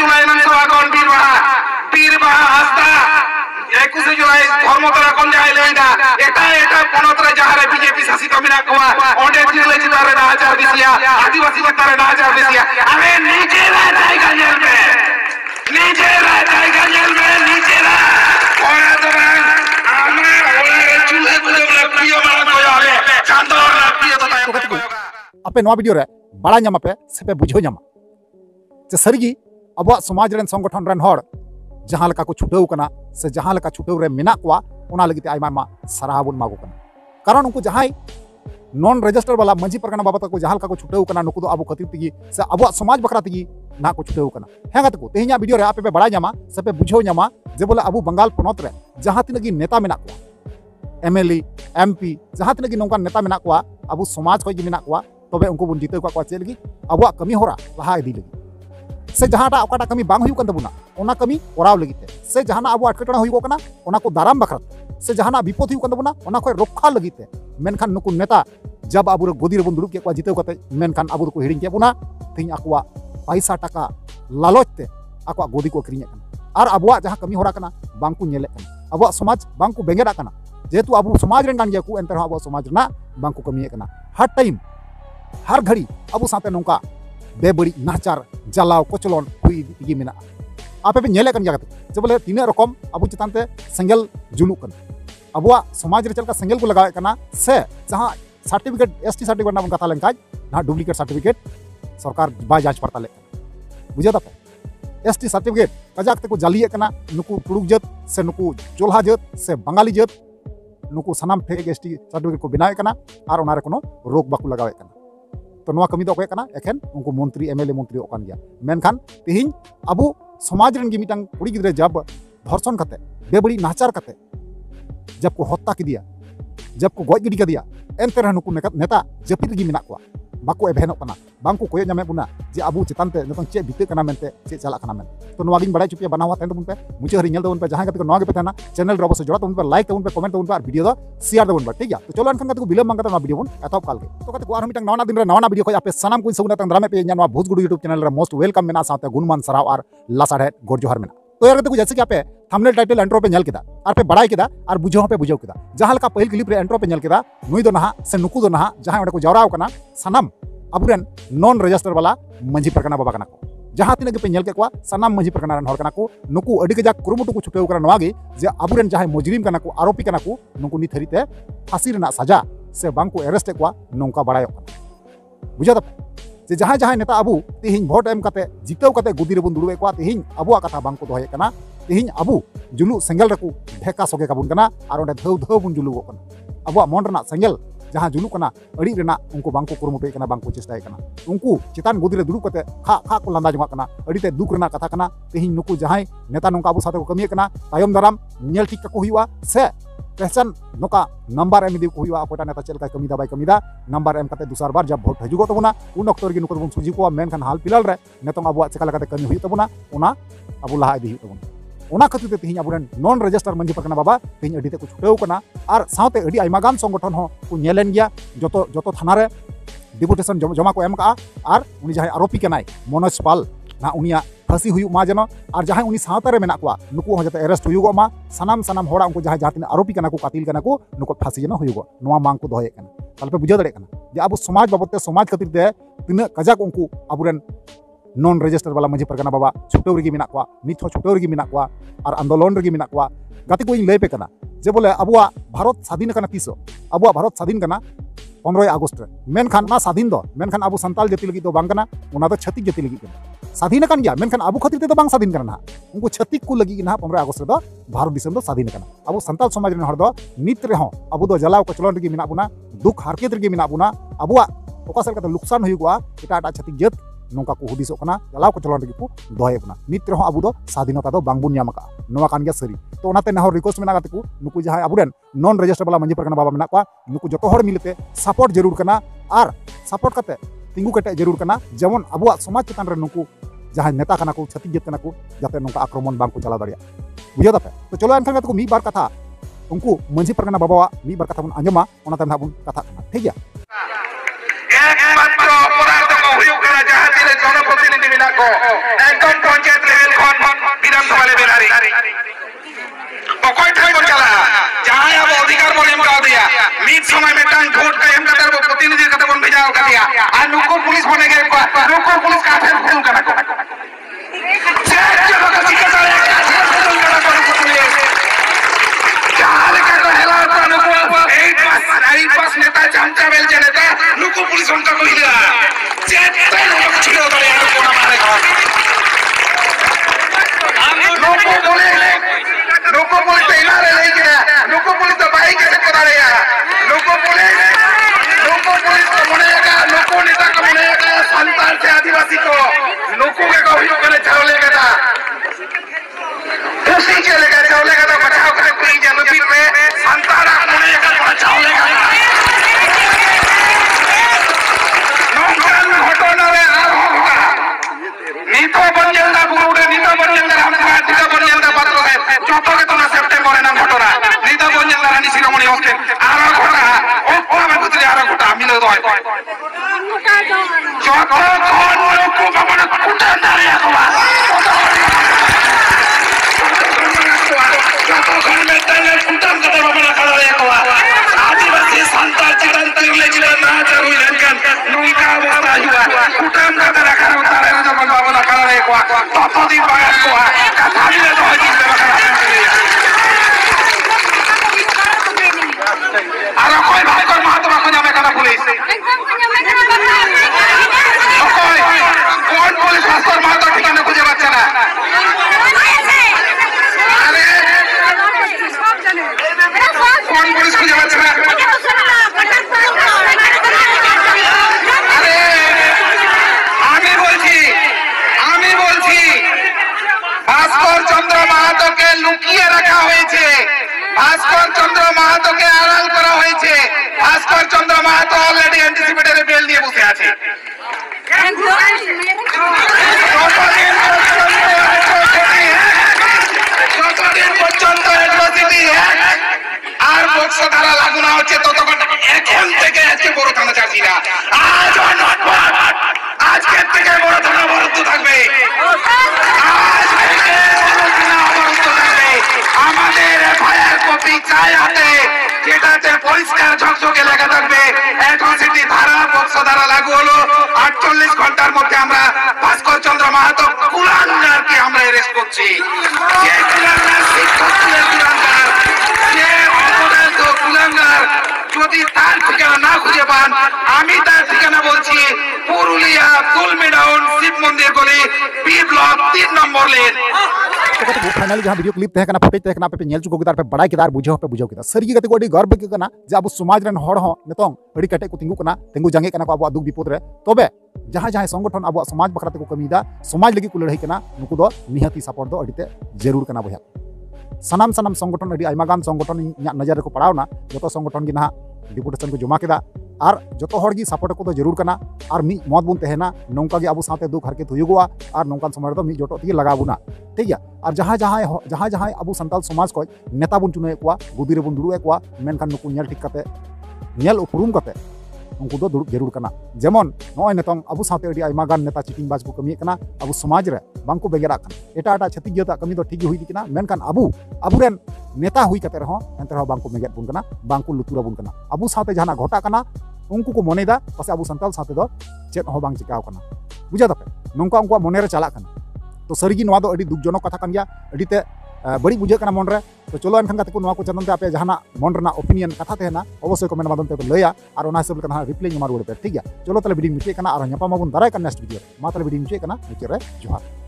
जुलाई विधानसभा कौन पीर बाहा हस्ता 21 जुलाई धर्मतला कौन जाए लेंदा एटा पनतरे जहारे बीजेपी शासित मिना कोआ ओंडे तिरले चितारे नाचार दिसिया आदिवासी चितारे नाचार दिसिया अरे नीचे रह जाएगा जेल में नीचे रह जाएगा जेल में नीचे रह और तो हमरा ओले चूल्हे बुले पियो मार को यारे चांदोर ला पियो तो ताय आपे नवा वीडियो रे बड़ा ᱧᱟᱢ ᱟᱯᱮ ᱥᱮᱯᱮ ᱵᱩᱡᱷᱟᱹᱣ ᱧᱟᱢᱟ ᱡᱮ ᱥᱟᱹᱨᱤᱜᱤ ᱟᱵᱚᱣᱟᱜ ᱥᱚᱢᱟᱡᱽ ᱨᱮᱱ ᱥᱚᱝᱜᱚᱴᱷᱚᱱ ᱨᱮᱱ ᱦᱚᱲ ᱡᱟᱦᱟᱸ ᱞᱮᱠᱟ ᱠᱚ ᱪᱷᱩᱴᱟᱹᱣ ᱠᱟᱱᱟ ᱥᱮ ᱡᱟᱦᱟᱸ ᱞᱮᱠᱟ ᱪᱷᱩᱴᱟᱹᱣ ᱨᱮ ᱢᱮᱱᱟᱜ ᱠᱚᱣᱟ ᱚᱱᱟ ᱞᱟᱹᱜᱤᱫ ᱛᱮ ᱟᱭᱢᱟ ᱟᱭᱢᱟ ᱥᱟᱨᱦᱟᱣ ᱵᱚᱱ ᱮᱢᱟ ᱠᱚ ᱠᱟᱱᱟ ᱠᱟᱨᱚᱱ ᱩᱱᱠᱩ ᱡᱟᱦᱟᱸᱭ नॉन रजिस्टर वाला मंझी परगना बाबा तक जहाँ को छुटाव कना नुकु दो आबो खतिर तगी से आबो समाज बकरा तगी ना को छुटाव कना हेगा तको तेहिया वीडियो रे आपे पे बड़ा ᱧᱟᱢᱟ से पे बुझाव ᱧᱟᱢᱟ जे बोले आबो बंगाल पनत रे जहाँ तिनगी नेता मेना को एमएलए एमपी जहाँ तिनगी नोंका नेता मेना को आबो समाज खय मेना को तबे उनको बुन जिते को चे लगी आबो कमी होरा लहा इदी लगी से जहाँटा ओकाटा कमी बांग हुयु कन तबुना ओना कमी कोराव लगी ते से जहाना आबो अटकटना हुयु कना ओना को दाराम बखरा से जहाना विपद हुयु कन तबुना ओना खय रक्षा लगी ते मेनखान नुकु नेता जब आबो गोदी रे बन दुड़ुब के जितेव कते मेनखान आबो को हिडिंग के बुना तिन आकुआ पैसा टाका लालच ते आकुआ गोदी को किरिंग कना और आबो जहां कमी होरा कना बांकु नेले कना आबो समाज बांकु बेंगेरा कना जेतु आबो समाज रेन गान गया को एंतर आबो समाज ना बांकु कमी कना हर टाइम हर घड़ी आबो साथे नोंका बेबड़ी नाचार जलाव कोचलोन हुई इगी मेना आपे पे नेले कन जगत जे बोले तीन रकम आबो चितान ते सेंगल जुलुक कना आबो समाज रे चलका सेंगल को लगावे कना से जहां सर्टिफिकेट एसटी सर्टिफिकेट ना कथा लेंका ना डुप्लीकेट सर्टिफिकेट सरकार बा जांच पड़ताल बुझे तप एसटी सर्टिफिकेट कजाक ते को जालिए कना नुकु तुड़ुक जत से नुकु चोल्हा जत से बंगाली जत नुकु सनाम फेक एसटी सर्टिफिकेट को बनावे कना और ओनारे कोनो रोक बाकु लगावे कना तो नवा कमी दो कना एखेन उनको मंत्री एमएलए मंत्री ओकान गया मेनखान तिहिन अबु समाज रन गी मिटांग कुड़ी गिद्रे जब धर्षण कते बेबड़ी नाचार कते जब को हत्या की दिया जब को गज गिडी कदिया एनते रह नुकु नेता जपित गी मिना को बाको एभेनो कना बांको कोय जामे बुना जे आबु चितानते नतन चे बिते कना मेनते चे चला कना मेन तो नवा गिन बड़ाई चुपिया बनावा तेन तबुन पे मुचे हरि नेल तबुन पे जहां कते को नवा गे पे थाना चैनल रे अवश्य जोड़ा तबुन पे लाइक तबुन पे कमेंट तबुन पे और वीडियो दो शेयर तबुन पे ठीक गया तो चलो अनखन कते को बिलम मांगता नवा वीडियो बुन एतप काल गे तो कते को आर मिटंग नवा दिन रे नवा वीडियो को आपे सनाम को सगुना तंग द्रामे पे नवा भोजगुडु यूट्यूब चैनल रे मोस्ट वेलकम मेना साथे गुणमान सराव और लासाढ़े गोड जोहार मेना तो यार को जैसे कि आपे थंबनेल टाइटल एंट्रो पे नेल केदा और पे बड़ाई केदा और बुझाव पे बुझाव केदा जहां लका पहिल क्लिप रे एंट्रो पे नेल केदा नुई दो नहा से नुकु दो नहा जहां ओडे को जवराव कना सनाम अबुरेन नॉन रजिस्टर वाला मंझी परगना बाबा कना को जहां तिनगे पे नेल के को सनाम मंझी परगना रन हर कना को नुकु अडी गजा कुरुमुटु को छुटेव कना नवागी जे अबुरेन जहां मुजरिम कना को आरोपी कना को नुकु नि थरीते फांसी रना सजा से बांको अरेस्ट को नोंका बड़ायो कना बुझा जे जहां जहां नेता अबु तिहिन भोट एम कते जितेव कते गुदी रे बन दुड़ुबे को तिहिन अबुआ कथा बांको दोहे कना तिहिन अबु जुलु सेंगल रकु ढेका सोगे काबुन कना और ओंडे धौ धौ बुन जुलु कना अबुआ मन रना सेंगल जहां जुलु कना अड़ी रना उनको बांको कुरुमुटे कना बांको चेष्टाय कना उनको चितान गुदी रे दुड़ु कते खा खा को लांदा जमा कना अड़ीते दुख रना कथा कना तिहिन नुकु जहां नेता नोंका अबु साथे को कमी कना तायम दाराम नेल ठीक को हुआ से पहचान नोका नंबर एम दी को हुआ अकोटा नेता चलका कमी दा बाय कमी दा नंबर एम कते दूसर बार जब भोट हजुगो तबुना उन अक्तर गे नुको बन सुजी को मेनखान हाल पिलाल रे नेतों अबुआ चेका लकाते कमी हुई तबुना ओना अबु लहा इदी हुई तबुना ओना खातिर ते तिहिन अबुरेन नॉन रजिस्टर मंझी परगना बाबा तिहिन अडी ते को छुटेव कना और साउते अडी आइमागान संगठन हो को नेलेन गया जतो जतो थाना रे डिपुटेशन जमा को एम का और उनी जहां आरोपी कनाय मनोज पाल ना उनिया फांसी हुई मा जनो और जहां उनी सावता रे मेना को नुकु हो जते अरेस्ट हुई मा सनाम सनाम होड़ा उनको जहां जहां आरोपी कना को कातिल कना को नुको फांसी जनो हुई नोवा मांग को दोहे कना ताल पे बुझा दड़े कना जे अब समाज बाबते समाज खातिर ते तिना कजाक उनको अबुरेन नॉन रजिस्टर वाला मंझी परगना बाबा छुटेव रे मेना को नित हो छुटेव रे मेना को और आंदोलन रे मेना को गाती को लय पे कना जे बोले अबुआ भारत स्वाधीन कना तीसो अबुआ भारत स्वाधीन कना 15 अगस्त रे मेनखान ना स्वाधीन दो मेनखान अबु संताल जाति लगी दो बांग कना ओना दो छत्तीस जाति लगी कना स्वाधीन कन गया मेनखान अबु खातिर ते बांग स्वाधीन करना उनको छत्तीस को लगी ना 15 अगस्त रे दो भारत दिसम दो स्वाधीन कना अबु संताल समाज रे हर दो नित रे हो अबु दो जलाव कचलन रे मेना बुना दुख हारकेत रे मेना बुना अबुआ ओका सर का लुकसान हुई गवा एटा एटा छत्तीस जात नोंका को हुदिसो कना जलाव कचलन रे को दोहे बना नित रे हो अबु दो स्वाधीनता दो बांग बुन न्याम का नोवा कान गया सरी तो ओनाते ना रिक्वेस्ट मेना गाते को नुकु जहां अबुरेन नॉन रजिस्टर वाला मंझी परगना बाबा मेना को नुकु जतो हर मिलते सपोर्ट जरूर कना और सपोर्ट कते तिंगु कटे जरूर कना जेमन अबुआ समाज चितान रे नुकु जहां नेता कना को छत्तीस जात कना को जाते नोंका आक्रमण बांग को चला दड़िया बुझा दपे तो चलो एनखान को मी बार कथा उनको मंझी परगना बाबा मी बार कथा बुन आंजमा ओना तम बुन कथा कना ठीक गया एकमात्र अपराध को हुई करा जहां तिने जनप्रतिनिधि मिना को एकदम पंचायत रे पुलिस बने गए लोको पुलिस का ठेर फुल कना को चेक चलो का सिक्का सारे का ठेर फुल कना को पुलिस चाल का को हेला को लोको एक पास नेता चमचा बेल नेता लोको पुलिस उनका को हिला चेक तो लोग छिड़ो तो यार को मारे लोको पुलिस तो इनारे ले गया लोको पुलिस तो बाइक कैसे पता रहे यार लोको पुलिस तो बनेगा लोको नेता का बनेगा संतान से आदिवासी को लोको के कहियो करे चावलेगा था उसी चलेगा चावलेगा तो बचाव करे कोई जनपी में संतान बनेगा तो चावलेगा नौकरान घटना रे आर होगा नीतो बंजेलदा बुरुडे नीतो बंजेलदा हमका नीतो बंजेलदा पात्र है चौथो के तो ना सेप्टेम्बर ना घटना नीतो बंजेलदा रानी शिरोमणि होके आर घटना ओ मैं कुतरे आर घटना मिलो दो चौथो कौन लोग को बाबा कुटा नारे आवा चौथो कौन में तने कुटम कदर बाबा खड़ा रे आवा आदिवासी संता चिरन तिरले चिरन ना जरूर इनकन नुका बाबा हुआ कुटम कदर खड़ा उतारे ना जब बाबा खड़ा रे आवा तो दिन बात को कथा भी तो है जिस तरह अरे कोई भाई को महात्मा को जामे कना पुलिस कौन पुलिस मास्टर महात्मा ठिकाने को जब अच्छा ना अरे कौन पुलिस को जब अच्छा ना अरे आमी बोलছি भास्कर चंद्र माहातो के लुकिয়ে রাখা হয়েছে भास्कर चंद्र माहातो के আড়াল করা হয়েছে भास्कर चंद्र माहातो অলরেডি অ্যান্টিসিপেটরে বেল দিয়ে বসে আছে যতদিন পর্যন্ত অ্যাট্রসিটি আর বক্সো ধারা লাগু না হচ্ছে ততক্ষণ এখন থেকে আজকে বড় থানা চাচ্ছিরা আজ আজকে থেকে বড় থানা বরাদ্দ থাকবে আজ থেকে বড় থানা বরাদ্দ থাকবে আমাদের এফআইআর কপি চাই হাতে যেটাতে পরিষ্কার ঝকঝকে লেখা থাকবে অ্যাট্রসিটি ধারা বক্সো ধারা লাগু হলো 48 ঘন্টার মধ্যে আমরা ভাস্কর চন্দ্র মাহাতো কুলাঙ্গারকে আমরা অ্যারেস্ট করছি যে কুলাঙ্গার শিক্ষক কুলাঙ্গার যে অপরাধ কুলাঙ্গার যদি তার ঠিকানা না খুঁজে পান আমি তার ঠিকানা বলছি পুরুলিয়া কুলমিডাউন শিব মন্দির গলি বি ব্লক 3 নম্বর লেন तो फाइनली जहाँ वीडियो क्लिप तहकना फुटेज तहकना पे नेल चुको किदार पे बड़ाई किदार बुझो पे बुझो किदा सरी गते को गर्व के कना जे अब समाज रन हड़ हो नितों अड़ी कटे को तिंगु कना तिंगु जांगे कना को अब दुख विपद रे तबे जहाँ जहाँ संगठन अब समाज बखराते को कमीदा समाज लगी को लड़ाई कना नुकु दो निहती सपोर्ट दो अड़ीते जरूर कना बया सनाम सनाम संगठन अड़ी आयमागान संगठन नजर को पड़ावना जो संगठन की ना डिपुटेशन को जमा केदा और जो हड़गी सपोर्ट को जरूर करना और मी मत बुन तहना नौका अब साथे दुख हरकत हुआ और नौकान समय मी जोटो ती लगाबुना ठीक है और जहाँ जहाँ अब सानताल समाज को नेता बन चुनाव को गुदी रे बन दुड़ुए को मेनखान नुकु नेल ठीक करते नेल उपरूम करते उनको दो दुड़ुब जरूर करना जेमन नॉय नेतों अब साथे अड़ी आयमागान नेता चिटिंग बाज को कमी करना अब समाज रे बांको बेगेरा एटा एटा छत्तीस जाता कमी तो ठीक हुई दिकना मेनखान अबुरेन नेता हुई करते रहो एंते रहो बांको मेगेट बुन करना बांको लुतुरा बुन करना अब साथे जहाना घटा करना उनको को मनेदा पासे अब संताल साथे दो चेत हो बांग चिकाव करना बुझा दपे नौका उनको मने रे चला करना तो सरीगी नवा दो अड़ी दुखजनक कथा कान गया अड़ीते बड़ी बुझे करना मन रे तो चलो एनखान काते को नवा को चंदन ते आपे जहाना मन रना ओपिनियन कथा तेना अवश्य कमेंट माध्यम ते लया और ओना हिसाब लेना रिप्लाई मा रुवाड़ पे ठीक है चलो तले वीडियो मिचे करना और न्यापा माबुन दाराय का नेक्स्ट वीडियो मा तले वीडियो मिचे करना मिचे रे जोहार।